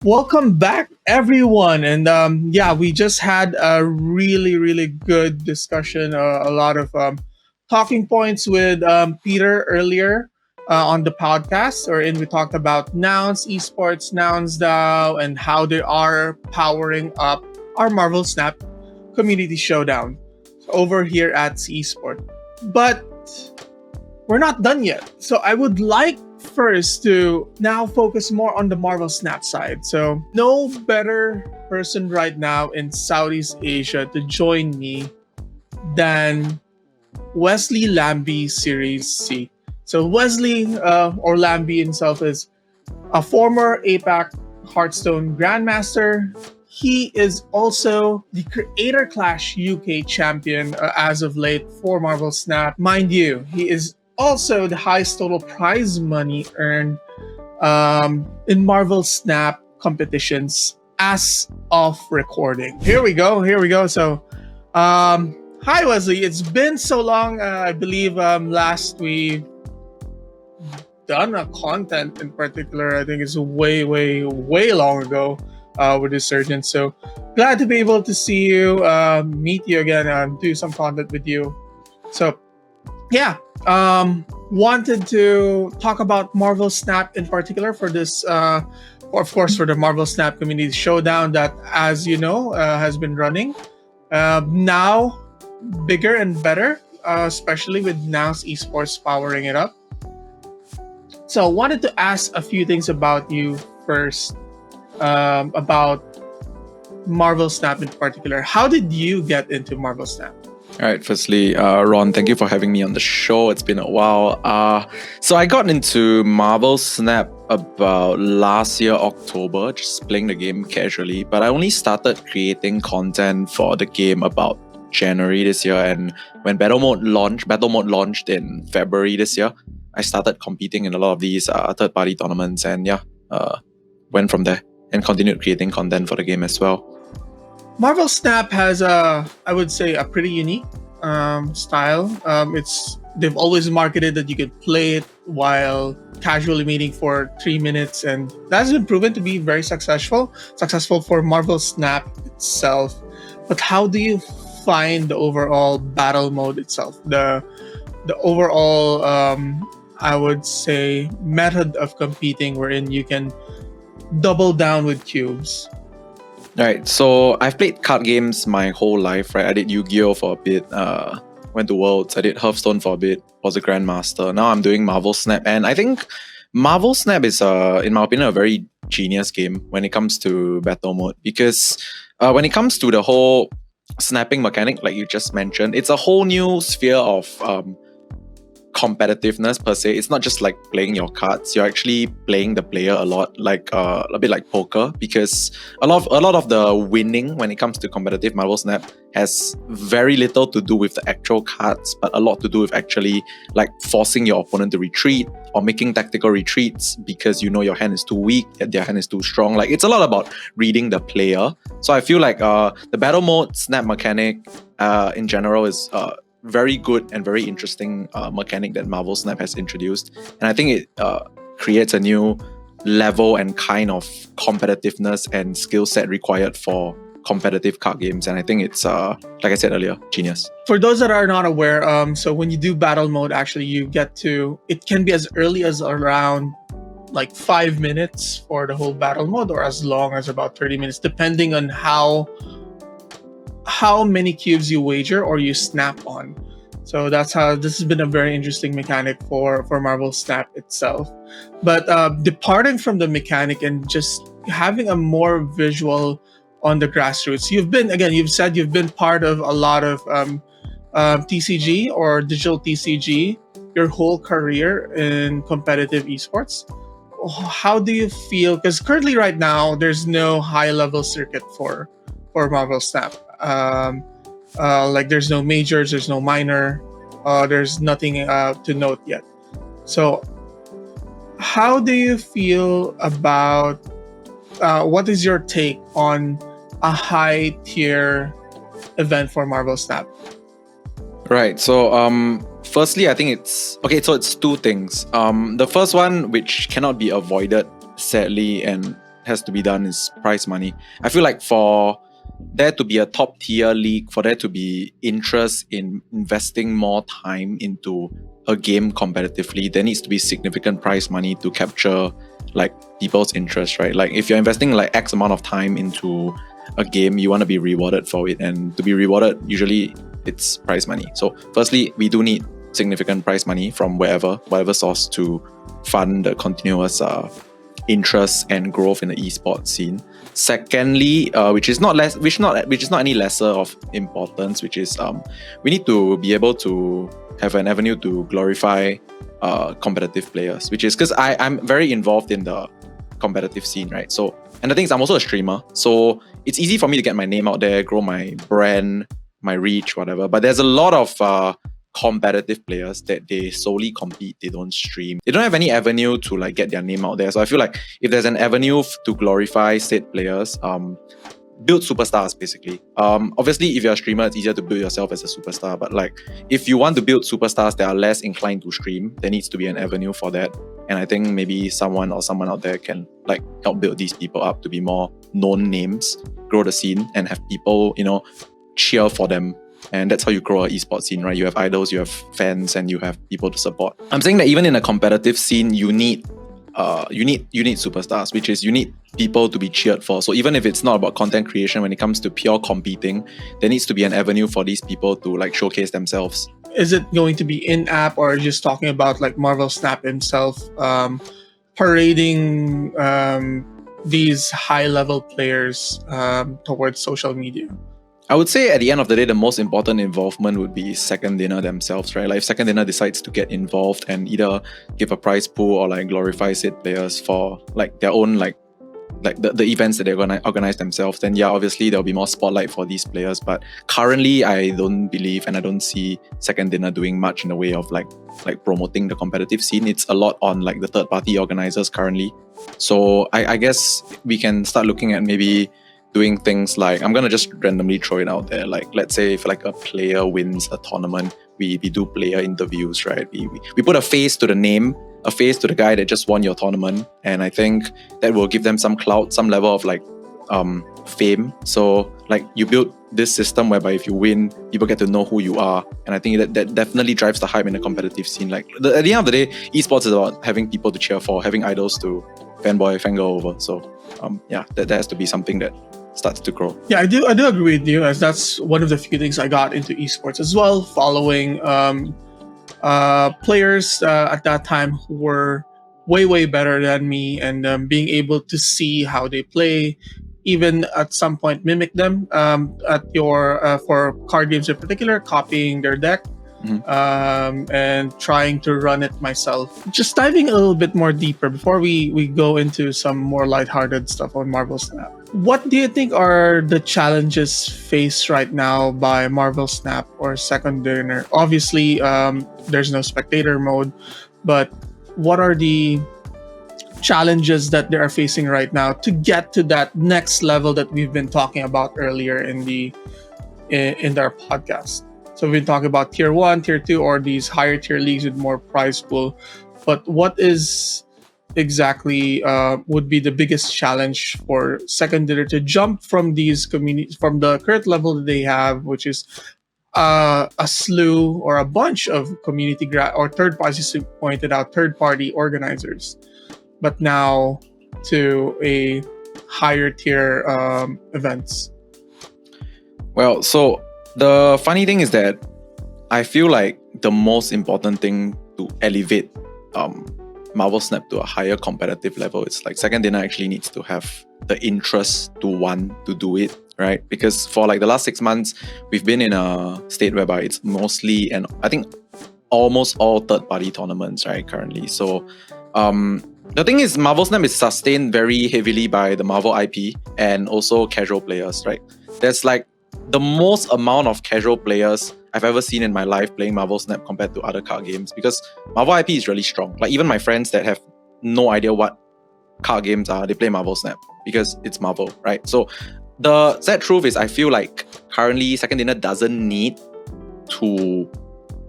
Welcome back, everyone. And yeah, we just had a really good discussion, a lot of talking points with Peter earlier on the podcast, wherein we talked about Nouns, Esports, Nouns DAO, and how they are powering up our Marvel Snap Community Showdown over here at SEAesport. But we're not done yet. So I would like first to now focus more on the Marvel Snap side. So no better person right now in Southeast Asia to join me than Wesley LambySeries C. So Wesley or Lamby himself is a former APAC Hearthstone Grandmaster. He is also the Creator Clash UK champion as of late for Marvel Snap. Mind you, he is also the highest total prize money earned in Marvel Snap competitions as of recording. Here we go. So, hi Wesley. It's been so long. I believe last we done a content in particular. I think it's way long ago with Resurgence. So glad to be able to see you, meet you again, do some content with you. So yeah, wanted to talk about Marvel Snap in particular for this, of course, for the Marvel Snap Community Showdown that, as you know, has been running now bigger and better, especially with Nouns Esports powering it up. So, wanted to ask a few things about you first, about Marvel Snap in particular. How did you get into Marvel Snap? All right, firstly, Ron, thank you for having me on the show. It's been a while. So I got into Marvel Snap about last year, October, just playing the game casually. But I only started creating content for the game about January this year. And when Battle Mode launched in February this year, I started competing in a lot of these third-party tournaments. And went from there and continued creating content for the game as well. Marvel Snap has I would say, a pretty unique style. They've always marketed that you could play it while casually meeting for 3 minutes, and that's been proven to be very successful for Marvel Snap itself. But how do you find the overall battle mode itself? The overall I would say method of competing wherein you can double down with cubes. Right, so I've played card games my whole life, right? I did Yu-Gi-Oh! For a bit, went to Worlds, I did Hearthstone for a bit, was a Grandmaster. Now I'm doing Marvel Snap, and I think Marvel Snap is, in my opinion, a very genius game when it comes to battle mode, because when it comes to the whole snapping mechanic, like you just mentioned, it's a whole new sphere of competitiveness per se. It's not just like playing your cards, you're actually playing the player a lot, like a bit like poker, because a lot of the winning when it comes to competitive Marvel Snap has very little to do with the actual cards, but a lot to do with actually like forcing your opponent to retreat or making tactical retreats because you know your hand is too weak and their hand is too strong. Like, it's a lot about reading the player. So I feel like the battle mode snap mechanic in general is very good and very interesting mechanic that Marvel Snap has introduced, and I think it creates a new level and kind of competitiveness and skill set required for competitive card games, and I think it's like I said earlier, genius. For those that are not aware, so when you do battle mode, actually it can be as early as around like 5 minutes for the whole battle mode, or as long as about 30 minutes, depending on how many cubes you wager or you snap on. So that's how this has been a very interesting mechanic for Marvel Snap itself. But departing from the mechanic and just having a more visual on the grassroots, you've said you've been part of a lot of TCG or digital TCG your whole career in competitive esports. How do you feel? Because currently right now there's no high level circuit for Marvel Snap. Like there's no majors, there's no minor, there's nothing to note yet. So how do you feel about what is your take on a high tier event for Marvel Snap? Right, so firstly, I think it's two things. The first one, which cannot be avoided, sadly, and has to be done is prize money. I feel like for there to be a top tier league, for there to be interest in investing more time into a game competitively, there needs to be significant prize money to capture like people's interest, right? Like if you're investing like X amount of time into a game, you want to be rewarded for it, and to be rewarded, usually it's prize money. So firstly, we do need significant prize money from whatever source to fund the continuous interest and growth in the esports scene. Secondly, which is not any lesser of importance, which is we need to be able to have an avenue to glorify competitive players, which is because I'm very involved in the competitive scene, right? So, and the thing is, I'm also a streamer, so it's easy for me to get my name out there, grow my brand, my reach, whatever. But there's a lot of competitive players that they solely compete, they don't stream, they don't have any avenue to like get their name out there. So I feel like if there's an avenue to glorify said players, build superstars basically. Obviously if you're a streamer, it's easier to build yourself as a superstar, but like if you want to build superstars that are less inclined to stream, there needs to be an avenue for that. And I think maybe someone out there can like help build these people up to be more known names, grow the scene, and have people, you know, cheer for them. And that's how you grow an esports scene, right? You have idols, you have fans, and you have people to support. I'm saying that even in a competitive scene, you need superstars, which is you need people to be cheered for. So even if it's not about content creation, when it comes to pure competing, there needs to be an avenue for these people to like showcase themselves. Is it going to be in-app, or just talking about like Marvel Snap himself parading these high-level players towards social media? I would say at the end of the day, the most important involvement would be Second Dinner themselves, right? Like if Second Dinner decides to get involved and either give a prize pool or like glorify said players for like their own like the events that they're gonna organize themselves, then yeah, obviously there'll be more spotlight for these players. But currently, I don't believe and I don't see Second Dinner doing much in the way of like promoting the competitive scene. It's a lot on like the third-party organizers currently. So I guess we can start looking at maybe doing things like, I'm gonna just randomly throw it out there, like let's say if like a player wins a tournament, we do player interviews, right? We put a face to the name, a face to the guy that just won your tournament, and I think that will give them some clout, some level of like fame. So like you build this system whereby if you win, people get to know who you are, and I think that definitely drives the hype in the competitive scene. Like at the end of the day, esports is about having people to cheer for, having idols to fangirl over. So yeah, that has to be something that starts to grow. Yeah, I do agree with you, as that's one of the few things I got into esports as well, following players at that time who were way better than me, and being able to see how they play, even at some point mimic them at your for card games in particular, copying their deck. And trying to run it myself. Just diving a little bit more deeper before we go into some more lighthearted stuff on Marvel Snap. What do you think are the challenges faced right now by Marvel Snap or Second Dinner? Obviously, there's no spectator mode, but what are the challenges that they are facing right now to get to that next level that we've been talking about earlier in our podcast? So we've been talking about tier 1, tier 2, or these higher tier leagues with more prize pool. But what is exactly would be the biggest challenge for Second Dinner to jump from these communities, from the current level that they have, which is a slew or a bunch of community or third parties, who pointed out third-party organizers, but now to a higher tier events? Well, so the funny thing is that I feel like the most important thing to elevate Marvel Snap to a higher competitive level is like Second Dinner actually needs to have the interest to want to do it, right? Because for like the last 6 months, we've been in a state whereby it's mostly, and I think almost all third-party tournaments, right, currently. So the thing is, Marvel Snap is sustained very heavily by the Marvel IP and also casual players, right? There's like the most amount of casual players I've ever seen in my life playing Marvel Snap compared to other card games, because Marvel IP is really strong. Like even my friends that have no idea what card games are, they play Marvel Snap because it's Marvel, right? So the sad truth is, I feel like currently Second Dinner doesn't need to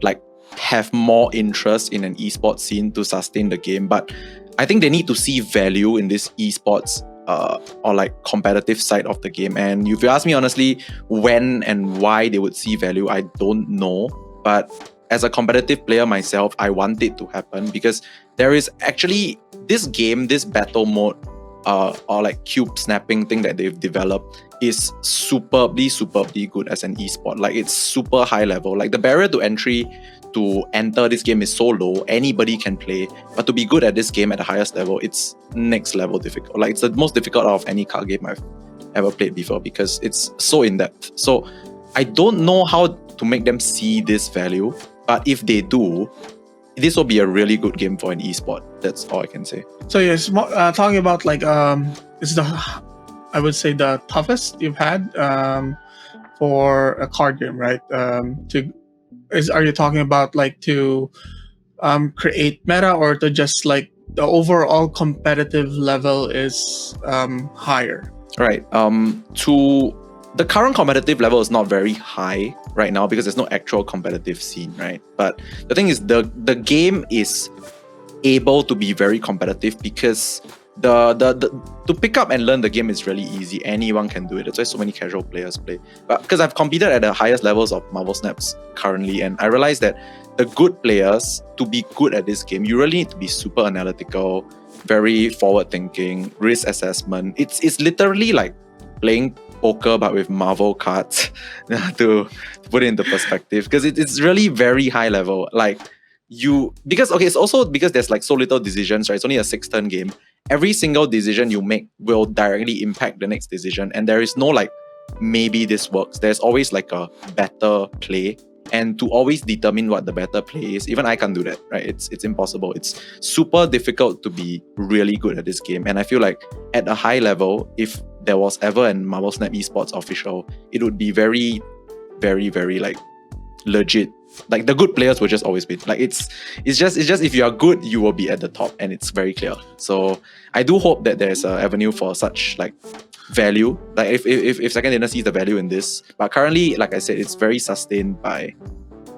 like have more interest in an esports scene to sustain the game, but I think they need to see value in this esports or like competitive side of the game. And if you ask me honestly, when and why they would see value, I don't know. But as a competitive player myself, I want it to happen because there is actually this game, this battle mode, or like cube snapping thing that they've developed is superbly good as an esport. Like it's super high level. Like the barrier to entry to enter this game is so low, anybody can play. But to be good at this game at the highest level, it's next level difficult. Like it's the most difficult out of any card game I've ever played before because it's so in depth. So I don't know how to make them see this value, but if they do, this will be a really good game for an esport. That's all I can say. So yes, talking about like it's I would say the toughest you've had for a card game, right? Are you talking about like to create meta, or to just like the overall competitive level is higher? Right. To the current competitive level is not very high right now because there's no actual competitive scene, right? But the thing is, the game is able to be very competitive because the to pick up and learn the game is really easy. Anyone can do it. That's why so many casual players play. But because I've competed at the highest levels of Marvel Snaps currently, and I realized that the good players, to be good at this game, you really need to be super analytical, very forward thinking, risk assessment. It's literally like playing poker but with Marvel cards to put it into perspective, because it's really very high level. Like it's also because there's like so little decisions, right? It's only a 6-turn game. Every single decision you make will directly impact the next decision, and there is no like maybe this works. There's always like a better play, and to always determine what the better play is, even I can't do that, right? It's impossible. It's super difficult to be really good at this game, and I feel like at a high level, if there was ever a Marvel Snap Esports official, it would be very, very, very like legit. Like the good players will just always win. Like it's just if you are good, you will be at the top, and it's very clear. So I do hope that there's an avenue for such like value. Like if Second Dinner sees the value in this, but currently, like I said, it's very sustained by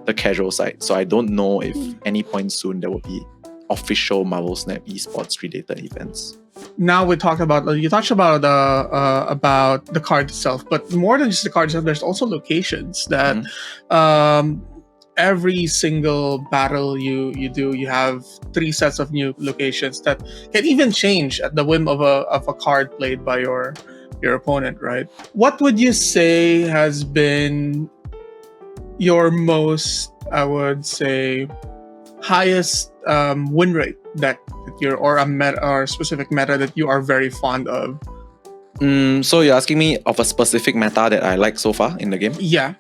the casual side. So I don't know if any point soon there will be official Marvel Snap Esports related events. Now we talked about you touched about the card itself, but more than just the card itself, there's also locations that every single battle you do, you have 3 sets of new locations that can even change at the whim of a card played by your opponent, right? What would you say has been your most, I would say, highest win rate deck that you're, or a meta or specific meta that you are very fond of? So you're asking me of a specific meta that I like so far in the game? Yeah.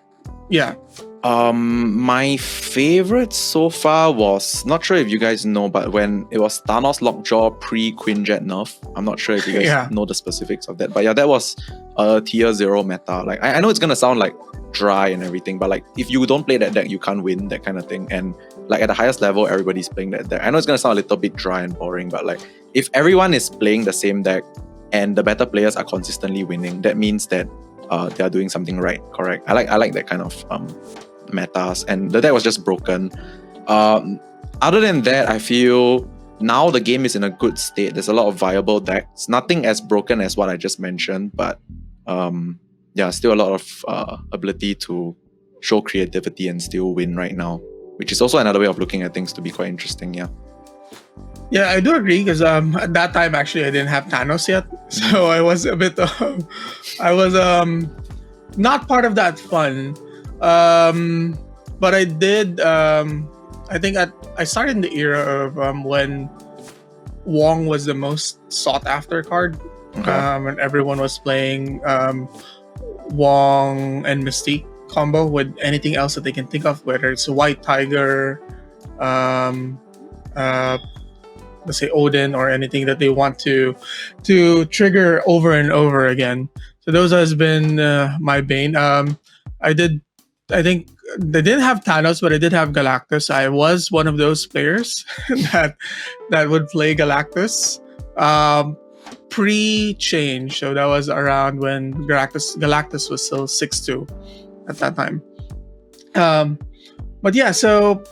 My favorite so far was, not sure if you guys know, but when it was Thanos Lockjaw pre-Quinjet nerf. I'm not sure if you guys know the specifics of that, but yeah, that was a tier 0 meta. Like I know it's gonna sound like dry and everything, but like if you don't play that deck, you can't win, that kind of thing. And like at the highest level, everybody's playing that deck. I know it's gonna sound a little bit dry and boring, but like if everyone is playing the same deck and the better players are consistently winning, that means that they are doing something right. Correct. I like that kind of metas, and the deck was just broken. Other than that, I feel now the game is in a good state. There's a lot of viable decks. Nothing as broken as what I just mentioned, but still a lot of ability to show creativity and still win right now, which is also another way of looking at things to be quite interesting. Yeah, I do agree, because at that time actually I didn't have Thanos yet, so I was a bit not part of that fun. But I did. I think I started in the era of when Wong was the most sought after card, and everyone was playing Wong and Mystique combo with anything else that they can think of, whether it's White Tiger, let's say Odin, or anything that they want to trigger over and over again. So those has been my bane. I think they didn't have Thanos, but I did have Galactus. I was one of those players that would play Galactus pre-change. So that was around when Galactus was still 6-2 at that time. But yeah, so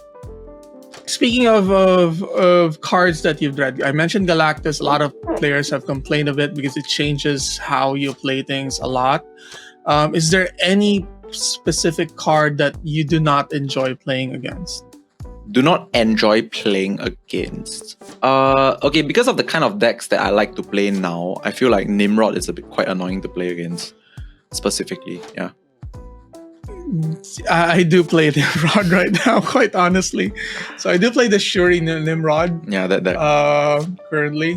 Speaking of cards that you've read, I mentioned Galactus. A lot of players have complained of it because it changes how you play things a lot. Is there any specific card that you do not enjoy playing against? Do not enjoy playing against. Okay, because of the kind of decks that I like to play now, I feel like Nimrod is a bit quite annoying to play against. Specifically, yeah. I do play Nimrod right now, quite honestly. So I do play the Shuri Nimrod. Yeah, that deck. Currently,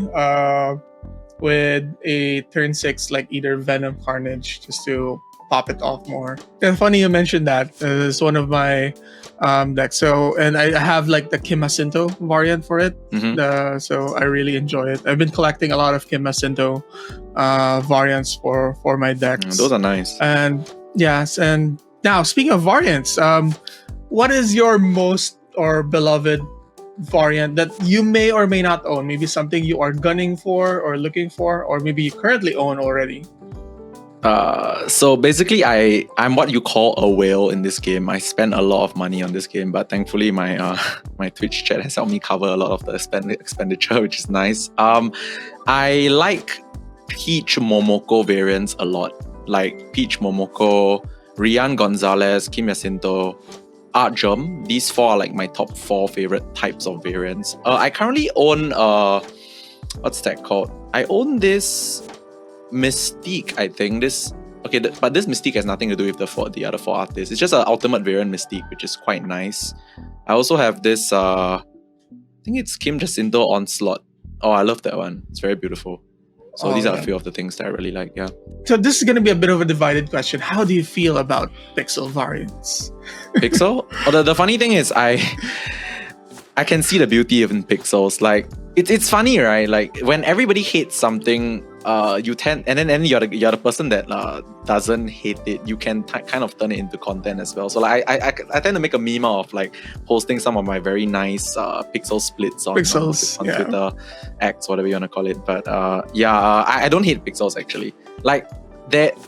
with a turn 6 like either Venom Carnage just to pop it off more. And funny you mentioned that. It's one of my decks. So and I have like the Kim Jacinto variant for it. Mhm. So I really enjoy it. I've been collecting a lot of Kim Jacinto variants for my decks. Those are nice. And yes, and now speaking of variants, what is your most or beloved variant that you may or may not own? Maybe something you are gunning for or looking for, or maybe you currently own already. So basically, I'm what you call a whale in this game. I spend a lot of money on this game, but thankfully my my Twitch chat has helped me cover a lot of the expenditure, which is nice. I like Peach Momoko variants a lot, like Peach Momoko, Rian Gonzalez, Kim Jacinto, Artgerm. These four are like my top 4 favorite types of variants. I currently own what's that called? I own this Mystique, I think. But this Mystique has nothing to do with the other 4 artists. It's just an ultimate variant Mystique, which is quite nice. I also have this I think it's Kim Jacinto Onslaught. Oh, I love that one. It's very beautiful. So these are a few of the things that I really like, yeah. So this is going to be a bit of a divided question. How do you feel about pixel variants? Pixel? The funny thing is I can see the beauty of in pixels. Like it's funny, right? Like when everybody hates something, you tend and then you're the person that doesn't hate it. You can kind of turn it into content as well. So like I tend to make a meme of like posting some of my very nice pixel splits on Twitter, X, whatever you want to call it. But I don't hate pixels actually. Like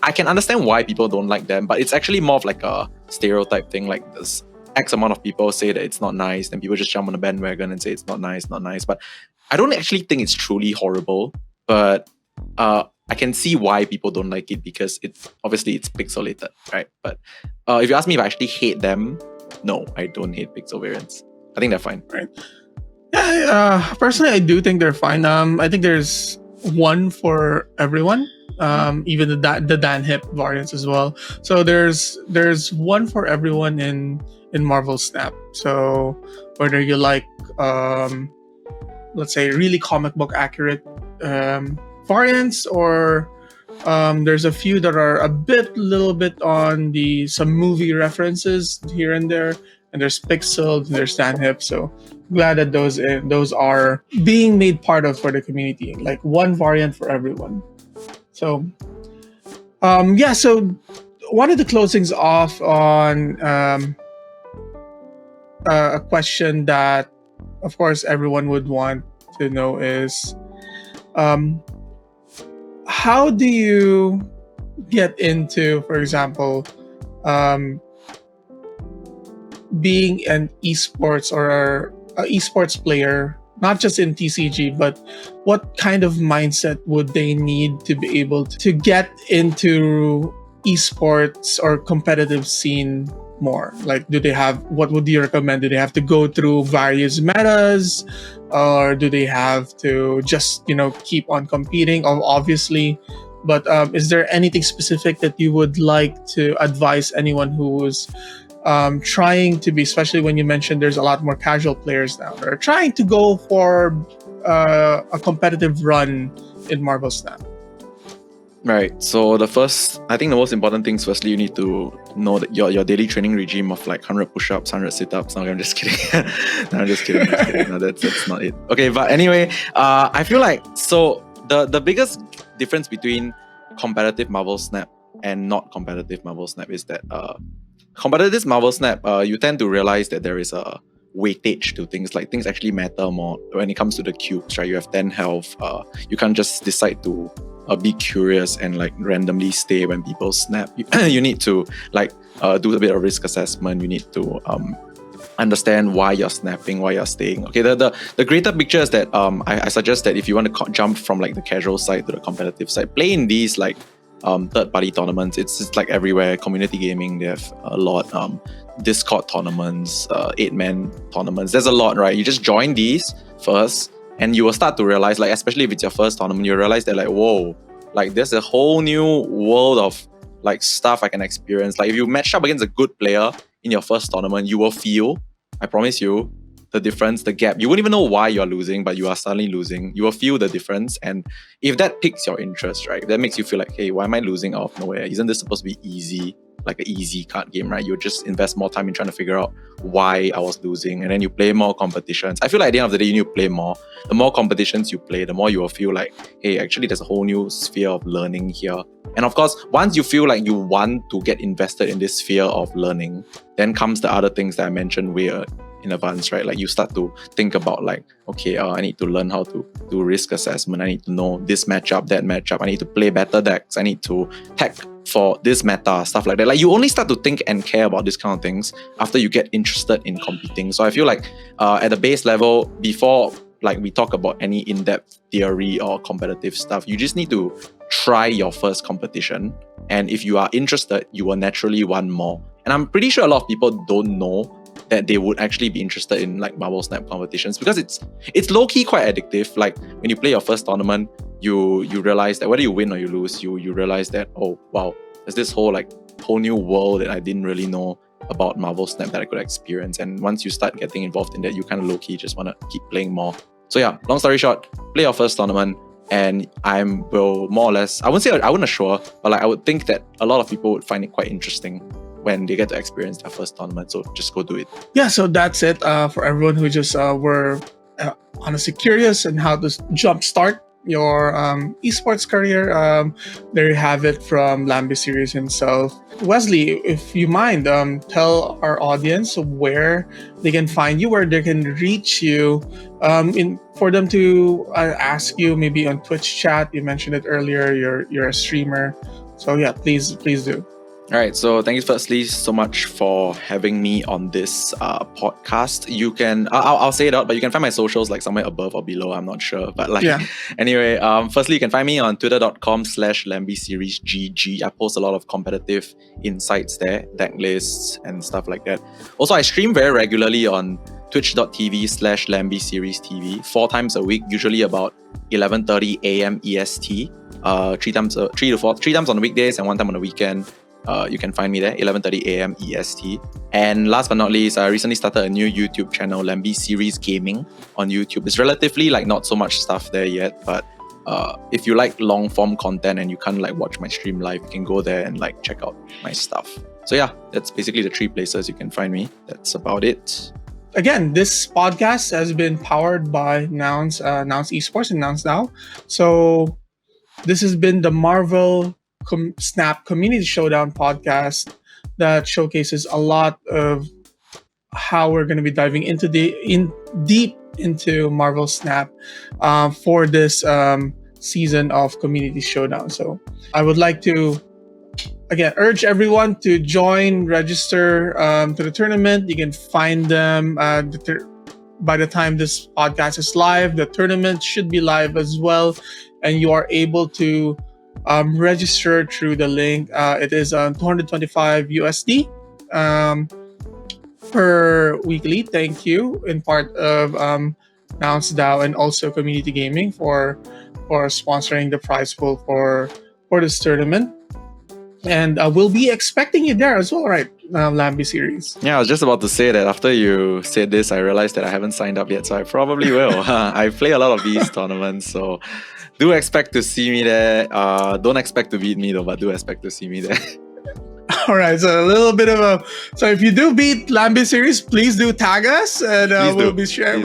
I can understand why people don't like them, but it's actually more of like a stereotype thing. Like this X amount of people say that it's not nice, then people just jump on the bandwagon and say it's not nice. But I don't actually think it's truly horrible. But I can see why people don't like it because it's pixelated, right? But if you ask me if I actually hate them, no, I don't hate pixel variants. I think they're fine. Right. Yeah, personally, I do think they're fine. I think there's one for everyone. Even the Dan Hip variants as well. So there's one for everyone in Marvel Snap. So whether you like let's say really comic book accurate variants, or there's a few that are little bit on some movie references here and there, and there's pixel, there's Dan Hip. So glad that those are being made part of for the community, like one variant for everyone. So so wanted to close things off on a question that of course everyone would want to know is how do you get into, for example, being an esports or a esports player, not just in TCG, but what kind of mindset would they need to be able to get into esports or competitive scene more? Like, what would you recommend? Do they have to go through various metas, or do they have to just, keep on competing? Obviously, but is there anything specific that you would like to advise anyone who's trying to be, especially when you mentioned there's a lot more casual players now that are trying to go for a competitive run in Marvel Snap? Right. So I think the most important things, firstly, you need to know that your daily training regime of like 100 push-ups, 100 sit-ups. No, I'm just kidding. No, I'm just kidding. No, that's not it. Okay, but anyway, I feel like the biggest difference between competitive Marvel Snap and not competitive Marvel Snap is that competitive Marvel Snap, you tend to realize that there is a weightage to things. Like things actually matter more when it comes to the cubes, right? You have 10 health. You can't just decide to be curious and like randomly stay when people snap. You need to like do a bit of risk assessment. You need to understand why you're snapping, why you're staying. Okay, the greater picture is that I suggest that if you want to jump from like the casual side to the competitive side, play in these like third-party tournaments. It's like everywhere. Community gaming, they have a lot. Discord tournaments, 8-man tournaments. There's a lot, right? You just join these first, and you will start to realize, like, especially if it's your first tournament, you realize that like, whoa, like there's a whole new world of like stuff I can experience. Like if you match up against a good player in your first tournament, you will feel, I promise you, the difference, the gap. You won't even know why you're losing, but you are suddenly losing. You will feel the difference. And if that piques your interest, right, that makes you feel like, hey, why am I losing out of nowhere? Isn't this supposed to be easy? Like an easy card game, right? You just invest more time in trying to figure out why I was losing, and then you play more competitions. I feel like at the end of the day, you need to play more. The more competitions you play, the more you will feel like, hey, actually there's a whole new sphere of learning here. And of course, once you feel like you want to get invested in this sphere of learning, then comes the other things that I mentioned way in advance, right? Like you start to think about like, okay, I need to learn how to do risk assessment. I need to know this matchup, that matchup. I need to play better decks. I need to tech for this meta, stuff like that. Like you only start to think and care about these kind of things after you get interested in competing. So I feel like at the base level, before like we talk about any in-depth theory or competitive stuff, you just need to try your first competition. And if you are interested, you will naturally want more. And I'm pretty sure a lot of people don't know that they would actually be interested in like Marvel Snap competitions, because it's low-key quite addictive. Like when you play your first tournament, you realize that whether you win or you lose, you realize that, oh wow, there's this whole new world that I didn't really know about Marvel Snap that I could experience. And once you start getting involved in that, you kind of low-key just want to keep playing more. So yeah, long story short, play your first tournament, and I will more or less, I wouldn't assure, but like I would think that a lot of people would find it quite interesting when they get to experience their first tournament. So just go do it. Yeah, so that's it for everyone who just were honestly curious on how to jumpstart your esports career. There you have it from LambySeries himself. Wesley, if you mind, tell our audience where they can find you, where they can reach you, for them to ask you maybe on Twitch chat. You mentioned it earlier. You're a streamer, so yeah, please do. All right, so thank you firstly so much for having me on this podcast. You can, I'll say it out, but you can find my socials like somewhere above or below. I'm not sure, but like, yeah. Anyway, firstly, you can find me on twitter.com/LambySeriesGG. I post a lot of competitive insights there, deck lists and stuff like that. Also, I stream very regularly on twitch.tv/LambySeriesTV 4 times a week, usually about 11:30 a.m. EST. 3 times on the weekdays and 1 time on the weekend. You can find me there, 11:30 a.m. EST. And last but not least, I recently started a new YouTube channel, LambySeries Gaming on YouTube. It's relatively like not so much stuff there yet, but if you like long form content and you can't like watch my stream live, you can go there and like check out my stuff. So yeah, that's basically the 3 places you can find me. That's about it. Again, this podcast has been powered by Nouns Esports and Nouns Now. So this has been the Marvel Snap Community Showdown podcast that showcases a lot of how we're going to be diving into deep into Marvel Snap for this season of Community Showdown. So I would like to again urge everyone to register to the tournament. You can find them by the time this podcast is live. The tournament should be live as well, and you are able to register through the link. It is $225 USD per weekly. Thank you in part of NOUNstop and also Community Gaming for sponsoring the prize pool for this tournament. And we'll be expecting you there as well, right, LambySeries? Yeah, I was just about to say that after you said this, I realized that I haven't signed up yet, so I probably will. I play a lot of these tournaments, so do expect to see me there. Don't expect to beat me though, but do expect to see me there. All right, so a little bit of so if you do beat LambySeries, please do tag us, and we'll be sure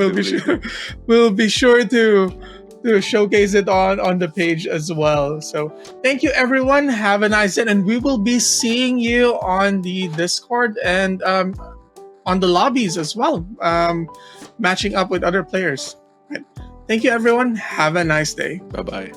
to showcase it on the page as well. So thank you everyone. Have a nice day, and we will be seeing you on the Discord and on the lobbies as well, matching up with other players. Right. Thank you everyone. Have a nice day. Bye-bye.